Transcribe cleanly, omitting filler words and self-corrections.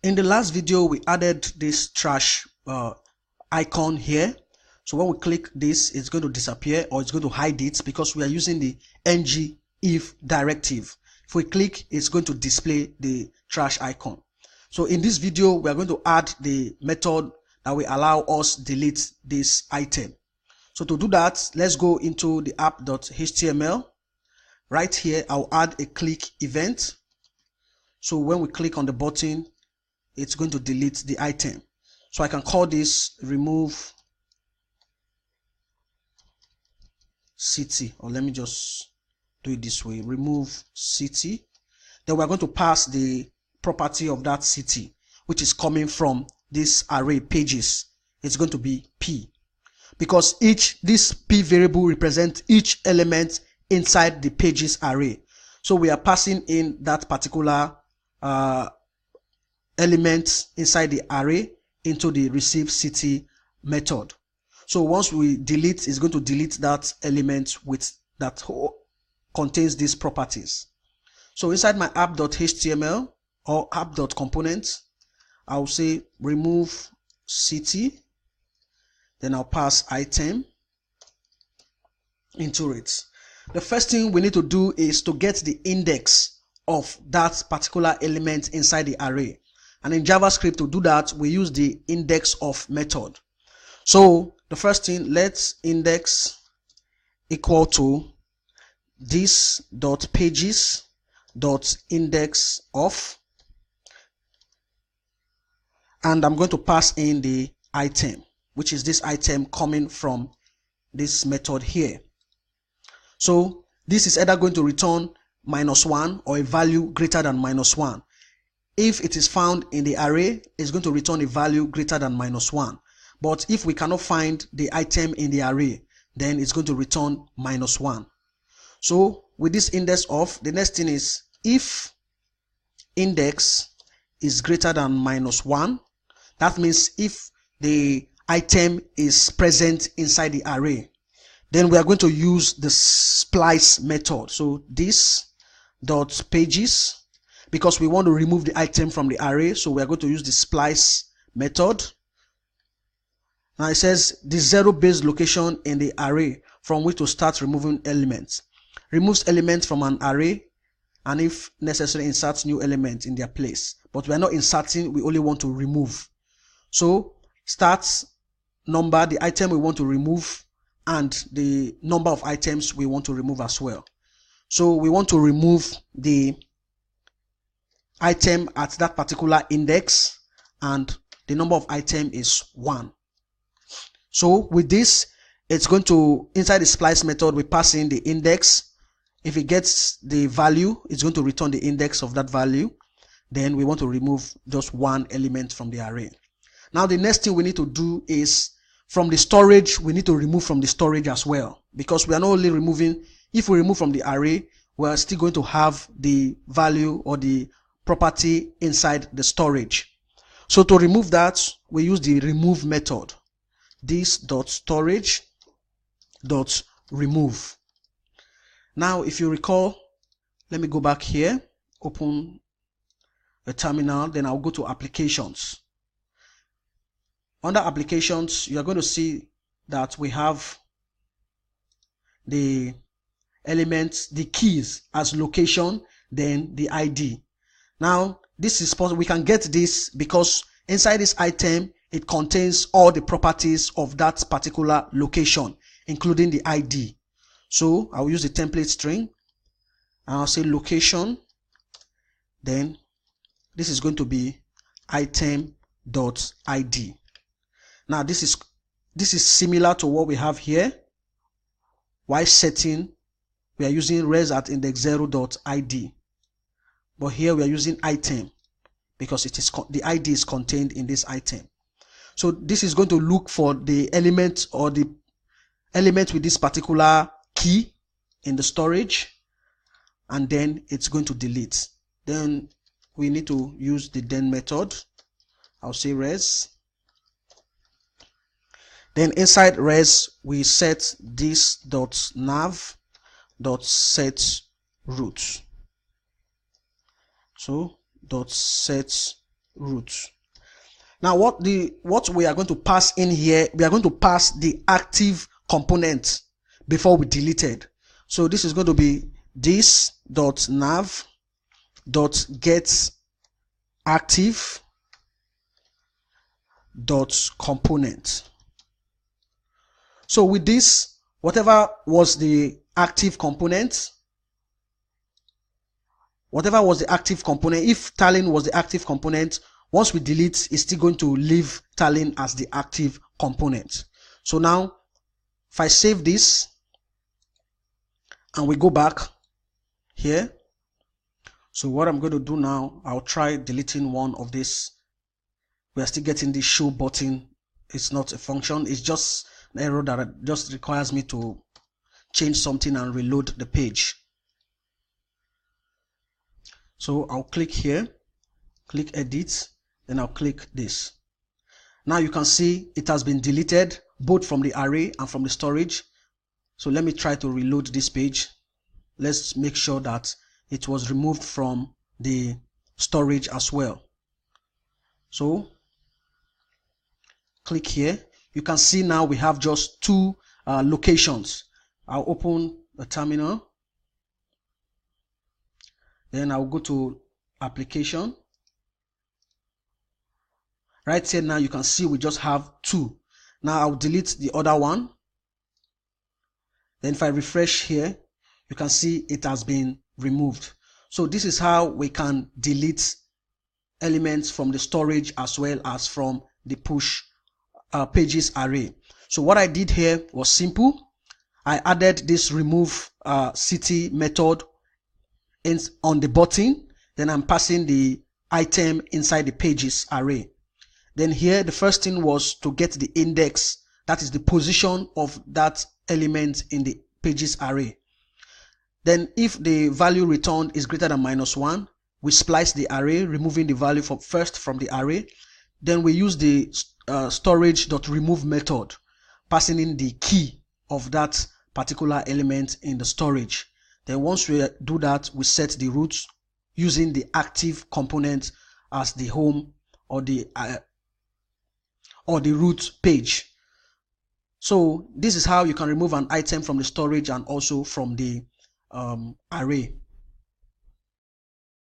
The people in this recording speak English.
In the last video, we added this trash icon here. So when we click this, it's going to disappear, or it's going to hide it, because we are using the ng if directive. If we click, it's going to display the trash icon. So in this video, we are going to add the method that will allow us delete this item. So to do that, let's go into the app.html. Right here, I'll add a click event. So when we click on the button, it's going to delete the item. So I can call this remove city, or let me just do it this way, remove city. Then we're going to pass the property of that city, which is coming from this array pages. It's going to be P, because this P variable represents each element inside the pages array. So we are passing in that particular element inside the array into the receive city method. So once we delete, it's going to delete that element with that contains these properties. So inside my app.html or app.component, I'll say remove city, then I'll pass item into it. The first thing we need to do is to get the index of that particular element inside the array. And in JavaScript, to do that, we use the index of method. So the first thing, let's index equal to this dot pages dot index of, and I'm going to pass in the item, which is this item coming from this method here. So this is either going to return -1 or a value greater than -1. If it is found in the array, it's going to return a value greater than -1. But if we cannot find the item in the array, then it's going to return -1. So with this index of, the next thing is if index is greater than -1, that means if the item is present inside the array, then we are going to use the splice method. So this dot pages, because we want to remove the item from the array, so we are going to use the splice method. Now it says the zero-based location in the array from which to start removing elements. Removes elements from an array, and if necessary, inserts new elements in their place. But we are not inserting, we only want to remove. So starts number, the item we want to remove, and the number of items we want to remove as well. So we want to remove the item at that particular index, and the number of item is 1. So with this, it's going to, inside the splice method, we pass in the index. If it gets the value, it's going to return the index of that value. Then we want to remove just one element from the array. Now the next thing we need to do is, from the storage, we need to remove from the storage as well, because we are not only removing, if we remove from the array, we are still going to have the value or the property inside the storage. So to remove that, we use the remove method. This dot storage dot remove. Now if you recall, let me go back here, open a terminal, then I'll go to applications. Under applications, you are going to see that we have the elements, the keys as location, then the ID. Now this is possible, we can get this because inside this item, it contains all the properties of that particular location, including the ID. So I'll use the template string, and I'll say location, then this is going to be item.id. Now this is similar to what we have here. While setting, we are using res at index 0.id, but here we are using item because it is the ID is contained in this item. So this is going to look for the element or the element with this particular key in the storage, and then it's going to delete. Then we need to use the then method. I'll say res. Then inside res, we set this dot nav dot set root. So dot set root. Now what we are going to pass in here, we are going to pass the active component before we deleted. So this is going to be this.nav.get active component. So with this, whatever was the active component, if tiling was the active component, once we delete, it's still going to leave tiling as the active component. So now if I save this and we go back here, so what I'm going to do now, I'll try deleting one of this. We are still getting this show button. It's not a function, it's just an error that just requires me to change something and reload the page. So I'll click here, click edit, then I'll click this. Now you can see it has been deleted both from the array and from the storage. So let me try to reload this page. Let's make sure that it was removed from the storage as well. So click here. You can see now we have just two locations. I'll open the terminal. Then I'll go to application. Right here now you can see we just have two. Now I'll delete the other one. Then if I refresh here, you can see it has been removed. So this is how we can delete elements from the storage as well as from the push pages array. So what I did here was simple. I added this remove city method on the button. Then I'm passing the item inside the pages array. Then here the first thing was to get the index, that is the position of that element in the pages array. Then if the value returned is greater than -1, we splice the array, removing the value first from the array. Then we use the storage.remove method, passing in the key of that particular element in the storage. Then once we do that, we set the root using the active component as the home or the root page. So this is how you can remove an item from the storage and also from the array.